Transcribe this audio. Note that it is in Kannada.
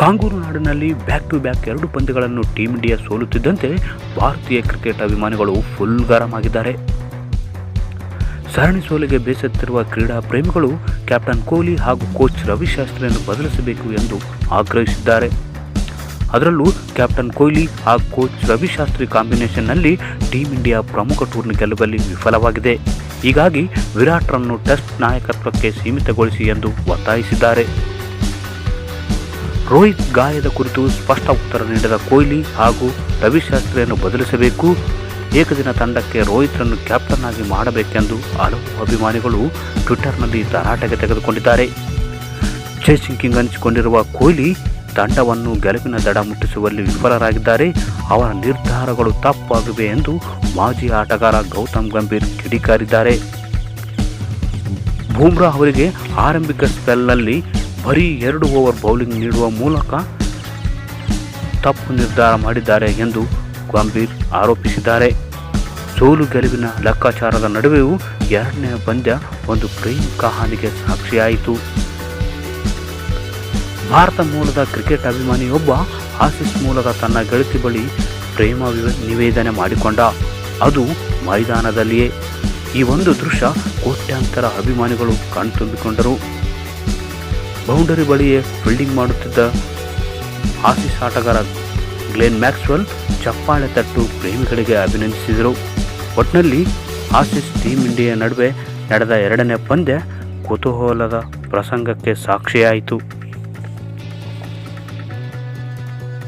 ಕಾಂಗೂರು ನಾಡಿನಲ್ಲಿ ಬ್ಯಾಕ್ ಟು ಬ್ಯಾಕ್ 2 ಪಂದ್ಯಗಳನ್ನು ಟೀಂ ಇಂಡಿಯಾ ಸೋಲುತ್ತಿದ್ದಂತೆ ಭಾರತೀಯ ಕ್ರಿಕೆಟ್ ಅಭಿಮಾನಿಗಳು ಫುಲ್ ಗರಂ ಆಗಿದ್ದಾರೆ. ಸರಣಿ ಸೋಲಿಗೆ ಬೇಸತ್ತಿರುವ ಕ್ರೀಡಾ ಪ್ರೇಮಿಗಳು ಕ್ಯಾಪ್ಟನ್ ಕೊಹ್ಲಿ ಹಾಗೂ ಕೋಚ್ ರವಿಶಾಸ್ತ್ರಿಯನ್ನು ಬದಲಿಸಬೇಕು ಎಂದು ಆಗ್ರಹಿಸಿದ್ದಾರೆ. ಅದರಲ್ಲೂ ಕ್ಯಾಪ್ಟನ್ ಕೊಹ್ಲಿ ಹಾಗೂ ಕೋಚ್ ರವಿಶಾಸ್ತ್ರಿ ಕಾಂಬಿನೇಷನ್ನಲ್ಲಿ ಟೀಂ ಇಂಡಿಯಾ ಪ್ರಮುಖ ಟೂರ್ನಿ ಗೆಲ್ಲುವಲ್ಲಿ ವಿಫಲವಾಗಿದೆ. ಹೀಗಾಗಿ ವಿರಾಟ್ರನ್ನು ಟೆಸ್ಟ್ ನಾಯಕತ್ವಕ್ಕೆ ಸೀಮಿತಗೊಳಿಸಿ ಎಂದು ಒತ್ತಾಯಿಸಿದ್ದಾರೆ. ರೋಹಿತ್ ಗಾಯದ ಕುರಿತು ಸ್ಪಷ್ಟ ಉತ್ತರ ನೀಡಿದ ಕೊಹ್ಲಿ ಹಾಗೂ ರವಿಶಾಸ್ತ್ರಿಯನ್ನು ಬದಲಿಸಬೇಕು, ಏಕದಿನ ತಂಡಕ್ಕೆ ರೋಹಿತ್ರನ್ನು ಕ್ಯಾಪ್ಟನ್ ಆಗಿ ಮಾಡಬೇಕೆಂದು ಹಲವು ಅಭಿಮಾನಿಗಳು ಟ್ವಿಟರ್ನಲ್ಲಿ ತರಾಟೆಗೆ ತೆಗೆದುಕೊಂಡಿದ್ದಾರೆ. ಚೇಸಿಂಗ್ ಕಿಂಗ್ ಅನಿಸಿಕೊಂಡಿರುವ ಕೊಹ್ಲಿ ತಂಡವನ್ನು ಗೆಲುವಿನ ದಡ ಮುಟ್ಟಿಸುವಲ್ಲಿ ವಿಫಲರಾಗಿದ್ದಾರೆ. ಅವರ ನಿರ್ಧಾರಗಳು ತಪ್ಪಾಗಿವೆ ಎಂದು ಮಾಜಿ ಆಟಗಾರ ಗೌತಮ್ ಗಂಭೀರ್ ಕಿಡಿಕಾರಿದ್ದಾರೆ. ಬೂಮ್ರಾ ಅವರಿಗೆ ಆರಂಭಿಕ ಸ್ಪೆಲ್ನಲ್ಲಿ ಬರೀ 2 ಓವರ್ ಬೌಲಿಂಗ್ ನೀಡುವ ಮೂಲಕ ತಪ್ಪು ನಿರ್ಧಾರ ಮಾಡಿದ್ದಾರೆ ಎಂದು ಗಂಭೀರ್ ಆರೋಪಿಸಿದ್ದಾರೆ. ಸೋಲು ಗೆಲುವಿನ ಲೆಕ್ಕಾಚಾರದ ನಡುವೆಯೂ 2ನೇ ಪಂದ್ಯ ಒಂದು ಪ್ರೇಮ್ ಕಹಾನಿಗೆ ಸಾಕ್ಷಿಯಾಯಿತು. ಭಾರತ ಮೂಲದ ಕ್ರಿಕೆಟ್ ಅಭಿಮಾನಿಯೊಬ್ಬ ಆಸೀಸ್ ಮೂಲದ ತನ್ನ ಗೆಳತಿ ಬಳಿ ಪ್ರೇಮ ನಿವೇದನೆ ಮಾಡಿಕೊಂಡ, ಅದು ಮೈದಾನದಲ್ಲಿಯೇ. ಈ ಒಂದು ದೃಶ್ಯ ಕೋಟ್ಯಾಂತರ ಅಭಿಮಾನಿಗಳು ಕಣ್ತುಂಬಿಕೊಂಡರು. ಬೌಂಡರಿ ಬಳಿಯೇ ಫೀಲ್ಡಿಂಗ್ ಮಾಡುತ್ತಿದ್ದ ಆಸೀಸ್ ಆಟಗಾರ ಗ್ಲೆನ್ ಮ್ಯಾಕ್ಸ್ವೆಲ್ ಚಪ್ಪಾಳೆ ತಟ್ಟು ಪ್ರೇಮಿಗಳಿಗೆ ಅಭಿನಂದಿಸಿದರು. ಒಟ್ನಲ್ಲಿ ಆಸೀಸ್ ಟೀಂ ಇಂಡಿಯಾ ನಡುವೆ ನಡೆದ 2ನೇ ಪಂದ್ಯ ಕುತೂಹಲದ ಪ್ರಸಂಗಕ್ಕೆ ಸಾಕ್ಷಿಯಾಯಿತು.